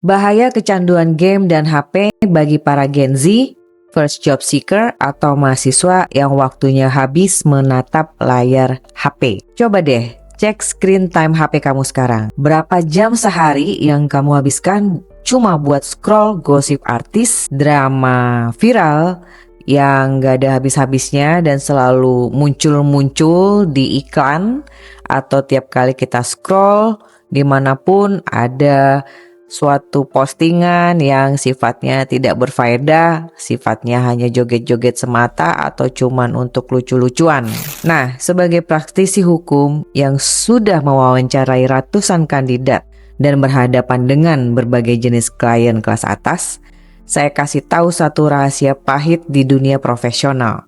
Bahaya kecanduan game dan HP bagi para Gen Z, first job seeker, atau mahasiswa yang waktunya habis menatap layar HP. Coba deh, cek screen time HP kamu sekarang. Berapa jam sehari yang kamu habiskan cuma buat scroll gosip artis, drama viral yang gak ada habis-habisnya dan selalu muncul-muncul di iklan, atau tiap kali kita scroll dimanapun ada suatu postingan yang sifatnya tidak berfaedah, sifatnya hanya joget-joget semata atau cuman untuk lucu-lucuan. Nah, sebagai praktisi hukum yang sudah mewawancarai ratusan kandidat dan berhadapan dengan berbagai jenis klien kelas atas, saya kasih tahu satu rahasia pahit di dunia profesional.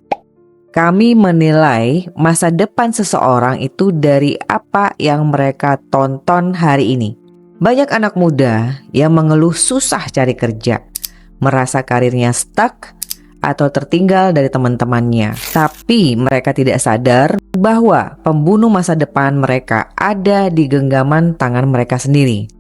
Kami menilai masa depan seseorang itu dari apa yang mereka tonton hari ini. Banyak anak muda yang mengeluh susah cari kerja, merasa karirnya stuck atau tertinggal dari teman-temannya. Tapi mereka tidak sadar bahwa pembunuh masa depan mereka ada di genggaman tangan mereka sendiri.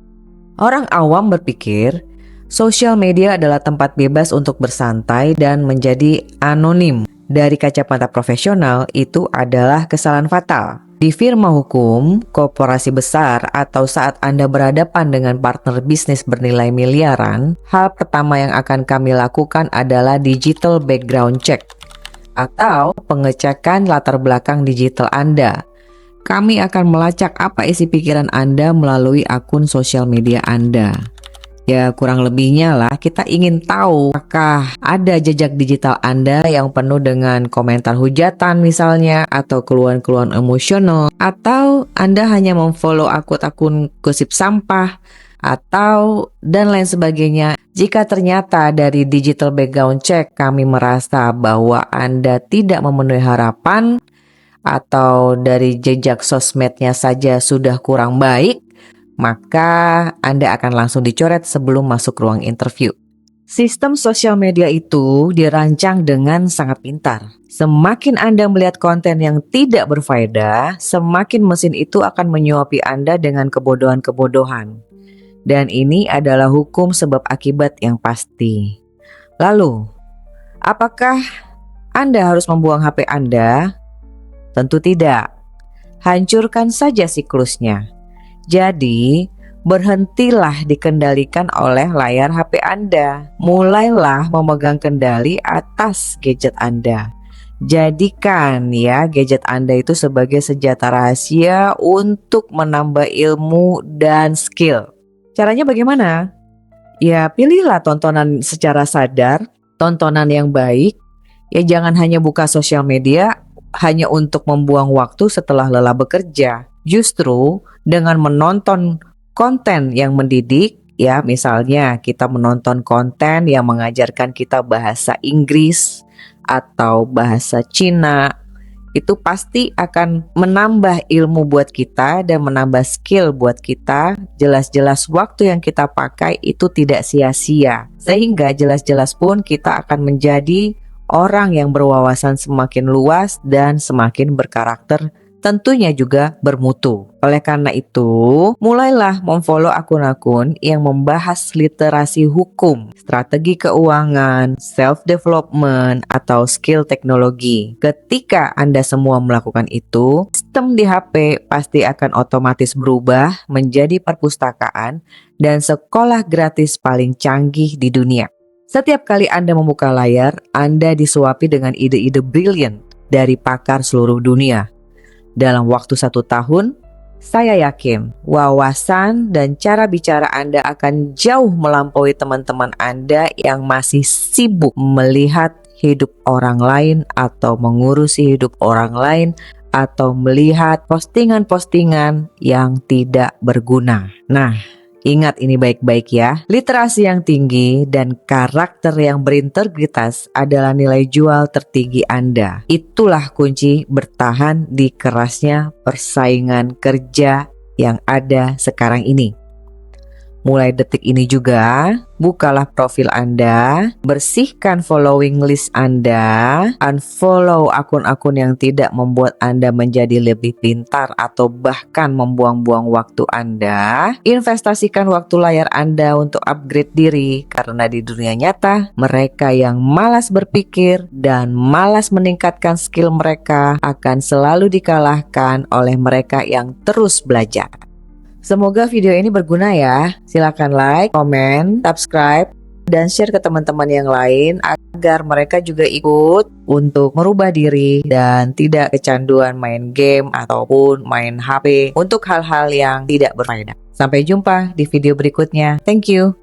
Orang awam berpikir sosial media adalah tempat bebas untuk bersantai dan menjadi anonim. Dari kacamata profesional, itu adalah kesalahan fatal. Di firma hukum, korporasi besar, atau saat Anda berhadapan dengan partner bisnis bernilai miliaran, hal pertama yang akan kami lakukan adalah digital background check atau pengecekan latar belakang digital Anda. Kami akan melacak apa isi pikiran Anda melalui akun sosial media Anda. Ya, kurang lebihnya lah, kita ingin tahu apakah ada jejak digital Anda yang penuh dengan komentar hujatan misalnya, atau keluhan-keluhan emosional, atau Anda hanya memfollow akun-akun gosip sampah, atau dan lain sebagainya. Jika ternyata dari digital background check kami merasa bahwa Anda tidak memenuhi harapan, atau dari jejak sosmednya saja sudah kurang baik, maka Anda akan langsung dicoret sebelum masuk ruang interview. Sistem sosial media itu dirancang dengan sangat pintar. Semakin Anda melihat konten yang tidak berfaedah, semakin mesin itu akan menyuapi Anda dengan kebodohan-kebodohan. Dan ini adalah hukum sebab akibat yang pasti. Lalu, apakah Anda harus membuang HP Anda? Tentu tidak. Hancurkan saja siklusnya. Jadi, berhentilah dikendalikan oleh layar HP Anda. Mulailah memegang kendali atas gadget Anda. Jadikan ya gadget Anda itu sebagai senjata rahasia untuk menambah ilmu dan skill. Caranya bagaimana? Ya, pilihlah tontonan secara sadar, tontonan yang baik. Ya, jangan hanya buka sosial media hanya untuk membuang waktu setelah lelah bekerja. Justru dengan menonton konten yang mendidik, ya misalnya kita menonton konten yang mengajarkan kita bahasa Inggris atau bahasa Cina, itu pasti akan menambah ilmu buat kita dan menambah skill buat kita. Jelas-jelas waktu yang kita pakai itu tidak sia-sia, sehingga jelas-jelas pun kita akan menjadi orang yang berwawasan semakin luas dan semakin berkarakter, tentunya juga bermutu. Oleh karena itu, mulailah memfollow akun-akun yang membahas literasi hukum, strategi keuangan, self-development, atau skill teknologi. Ketika Anda semua melakukan itu, sistem di HP pasti akan otomatis berubah menjadi perpustakaan dan sekolah gratis paling canggih di dunia. Setiap kali Anda membuka layar, Anda disuapi dengan ide-ide brilian dari pakar seluruh dunia. Dalam waktu 1 tahun, saya yakin wawasan dan cara bicara Anda akan jauh melampaui teman-teman Anda yang masih sibuk melihat hidup orang lain atau mengurusi hidup orang lain atau melihat postingan-postingan yang tidak berguna. Nah, ingat ini baik-baik ya. Literasi yang tinggi dan karakter yang berintegritas adalah nilai jual tertinggi Anda. Itulah kunci bertahan di kerasnya persaingan kerja yang ada sekarang ini. Mulai detik ini juga, bukalah profil Anda, bersihkan following list Anda, unfollow akun-akun yang tidak membuat Anda menjadi lebih pintar atau bahkan membuang-buang waktu Anda, investasikan waktu layar Anda untuk upgrade diri, karena di dunia nyata, mereka yang malas berpikir dan malas meningkatkan skill mereka akan selalu dikalahkan oleh mereka yang terus belajar. Semoga video ini berguna ya. Silakan like, komen, subscribe, dan share ke teman-teman yang lain agar mereka juga ikut untuk merubah diri dan tidak kecanduan main game ataupun main HP untuk hal-hal yang tidak berfaedah. Sampai jumpa di video berikutnya. Thank you.